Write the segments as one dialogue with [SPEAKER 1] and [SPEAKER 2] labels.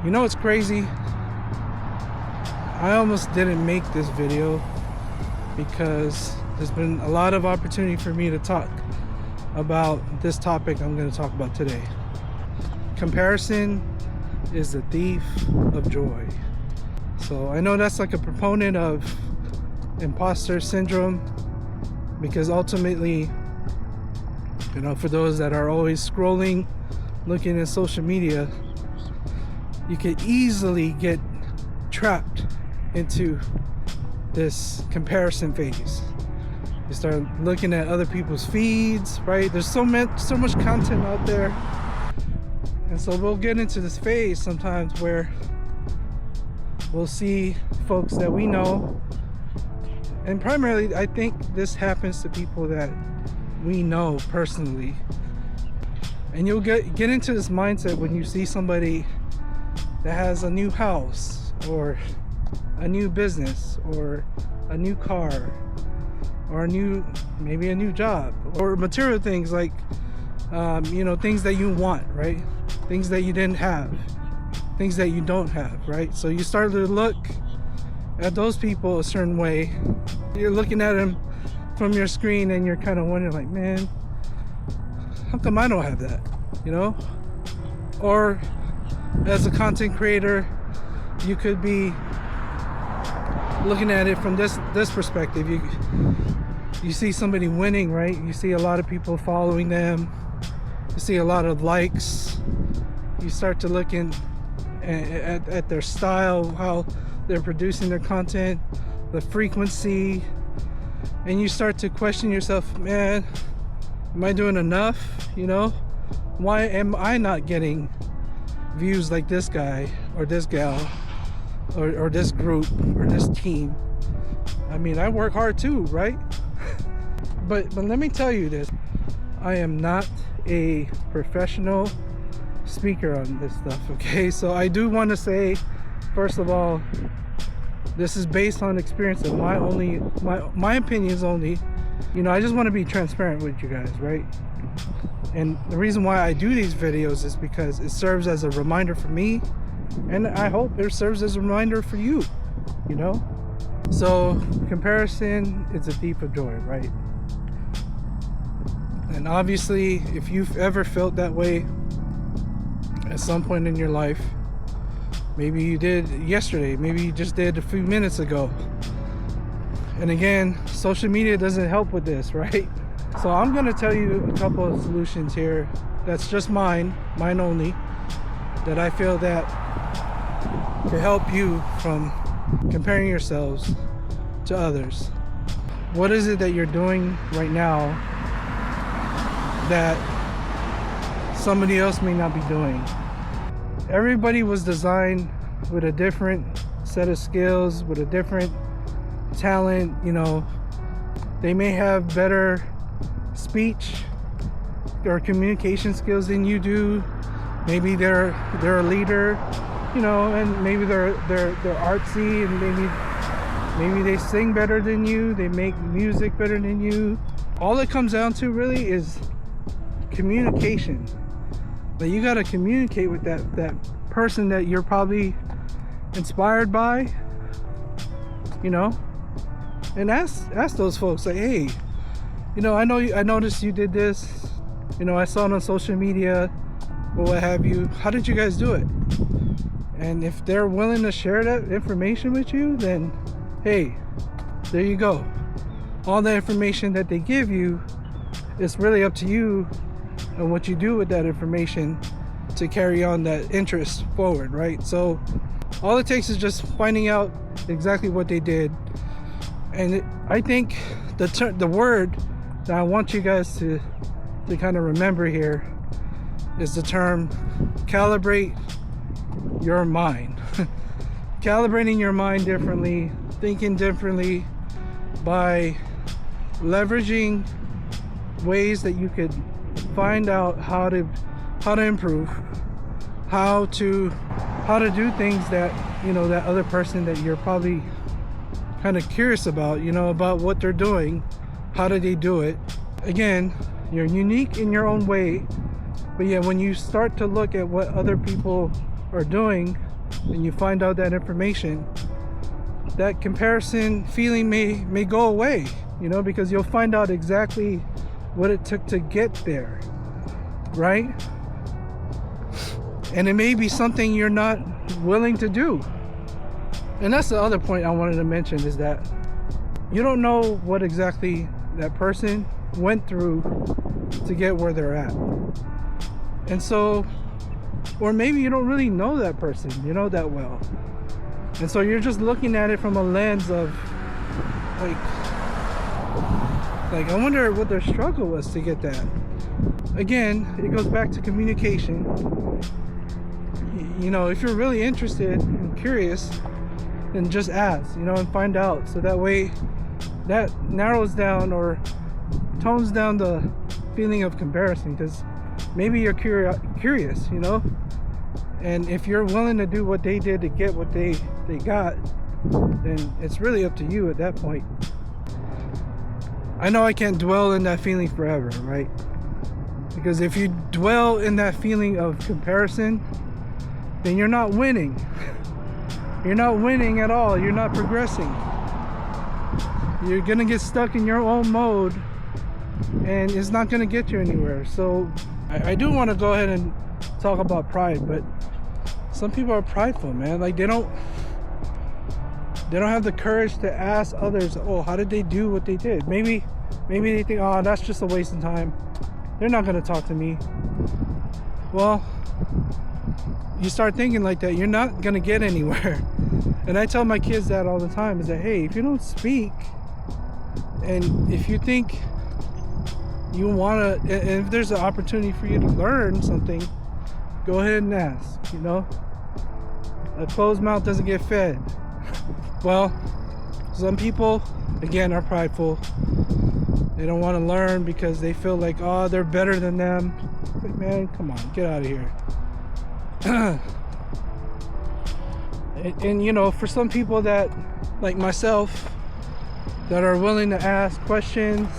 [SPEAKER 1] You know what's crazy? I almost didn't make this video because there's been a lot of opportunity for me to talk about this topic I'm going to talk about today. Comparison is the thief of joy. So I know that's like a proponent of imposter syndrome, because ultimately, you know, for those that are always scrolling, looking at social media, you could easily get trapped into this comparison phase. You start looking at other people's feeds, right? There's so much content out there. And so we'll get into this phase sometimes where we'll see folks that we know, and primarily I think this happens to people that we know personally. And you'll get into this mindset when you see somebody that has a new house or a new business or a new car or maybe a new job, or material things like things that you want, right? Things that you didn't have, things that you don't have, right? So you start to look at those people a certain way. You're looking at them from your screen and you're kind of wondering, like, man, how come I don't have that, you know? Or as a content creator, you could be looking at it from this perspective. You see somebody winning, right? You see a lot of people following them. You see a lot of likes. You start to look at their style, how they're producing their content, the frequency, and you start to question yourself, man, am I doing enough? You know, why am I not getting views like this guy or this gal or this group or this team? I mean, I work hard too, right? But let me tell you this, I am not a professional speaker on this stuff, okay? So I do want to say, first of all, this is based on experience of my opinions only. You know, I just want to be transparent with you guys, right? And the reason why I do these videos is because it serves as a reminder for me, and I hope it serves as a reminder for you, you know? So comparison is a thief of joy, right? And obviously, if you've ever felt that way at some point in your life, maybe you did yesterday, maybe you just did a few minutes ago. And again, social media doesn't help with this, right? So I'm gonna tell you a couple of solutions here. That's just mine only, that I feel that can help you from comparing yourselves to others. What is it that you're doing right now that somebody else may not be doing? Everybody was designed with a different set of skills, with a different talent. You know, they may have better speech or communication skills than you do. Maybe they're a leader, you know, and maybe they're artsy, and maybe they sing better than you, they make music better than you. All it comes down to really is communication. But you got to communicate with that person that you're probably inspired by, you know, and ask those folks, like, hey, you know, I noticed you did this, you know, I saw it on social media or what have you. How did you guys do it? And if they're willing to share that information with you, then hey, there you go. All the information that they give you, it's really up to you and what you do with that information to carry on that interest forward, right? So all it takes is just finding out exactly what they did. And I think the word that I want you guys to kind of remember here is the term calibrate your mind. Calibrating your mind differently, thinking differently, by leveraging ways that you could find out how to improve, how to do things that, you know, that other person that you're probably kind of curious about, you know, about what they're doing, how do they do it. Again, you're unique in your own way, but yeah, when you start to look at what other people are doing and you find out that information, that comparison feeling may go away, you know, because you'll find out exactly what it took to get there, right? And it may be something you're not willing to do. And that's the other point I wanted to mention, is that you don't know what exactly that person went through to get where they're at. And so, or maybe you don't really know that person, you know, that well. And so you're just looking at it from a lens of like I wonder what their struggle was to get that. Again, it goes back to communication. You know, if you're really interested and curious, then just ask, you know, and find out. So that way that narrows down or tones down the feeling of comparison, because maybe you're curious, you know, and if you're willing to do what they did to get what they got, then it's really up to you at that point. I know I can't dwell in that feeling forever, right? Because if you dwell in that feeling of comparison, then you're not winning. You're not winning at all. You're not progressing. You're gonna get stuck in your own mode, and it's not gonna get you anywhere. So I do want to go ahead and talk about pride, but some people are prideful, man. Like they don't have the courage to ask others, oh, how did they do what they did? Maybe they think, oh, that's just a waste of time, they're not gonna talk to me. Well, you start thinking like that, you're not gonna get anywhere. And I tell my kids that all the time, is that, hey, if you don't speak, and if you think you want to, and if there's an opportunity for you to learn something, go ahead and ask, you know. A closed mouth doesn't get fed. Well, some people, again, are prideful. They don't want to learn because they feel like, oh, they're better than them. Like, man, come on, get out of here. And you know, for some people that, like myself, that are willing to ask questions,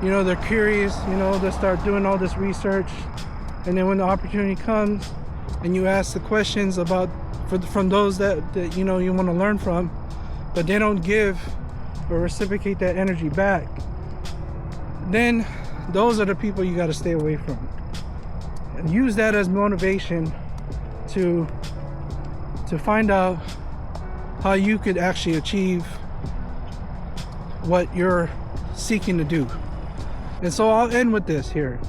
[SPEAKER 1] you know, they're curious, you know, they start doing all this research, and then when the opportunity comes and you ask the questions about from those that you know you want to learn from, but they don't give or reciprocate that energy back, then those are the people you got to stay away from. And use that as motivation to find out how you could actually achieve what you're seeking to do. And so I'll end with this here.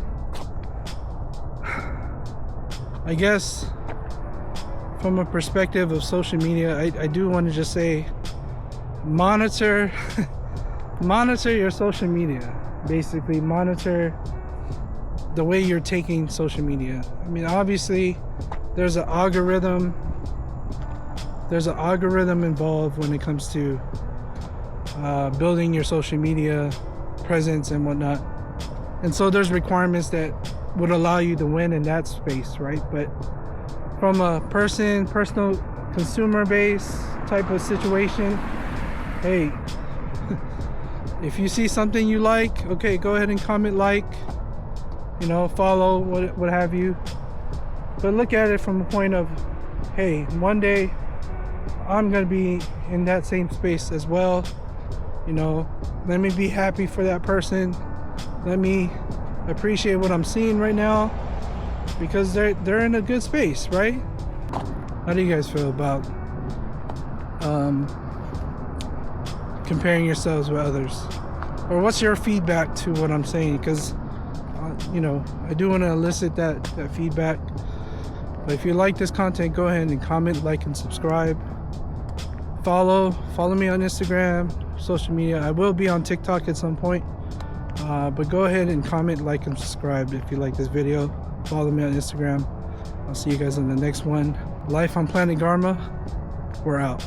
[SPEAKER 1] I guess from a perspective of social media, I do want to just say, monitor your social media. Basically, monitor the way you're taking social media. I mean, obviously there's an algorithm involved when it comes to building your social media presence and whatnot, and so there's requirements that would allow you to win in that space, right? But from a personal consumer base type of situation, hey, if you see something you like, okay, go ahead and comment, like, you know, follow, what have you. But look at it from a point of, hey, one day I'm gonna be in that same space as well. You know, let me be happy for that person. Let me appreciate what I'm seeing right now, because they're in a good space, right? How do you guys feel about comparing yourselves with others? Or what's your feedback to what I'm saying? Because you know, I do want to elicit that feedback. But if you like this content, go ahead and comment, like, and subscribe. Follow me on Instagram, social media. I will be on TikTok at some point. But go ahead and comment, like, and subscribe if you like this video. Follow me on Instagram. I'll see you guys in the next one. Life on Planet Garma. We're out.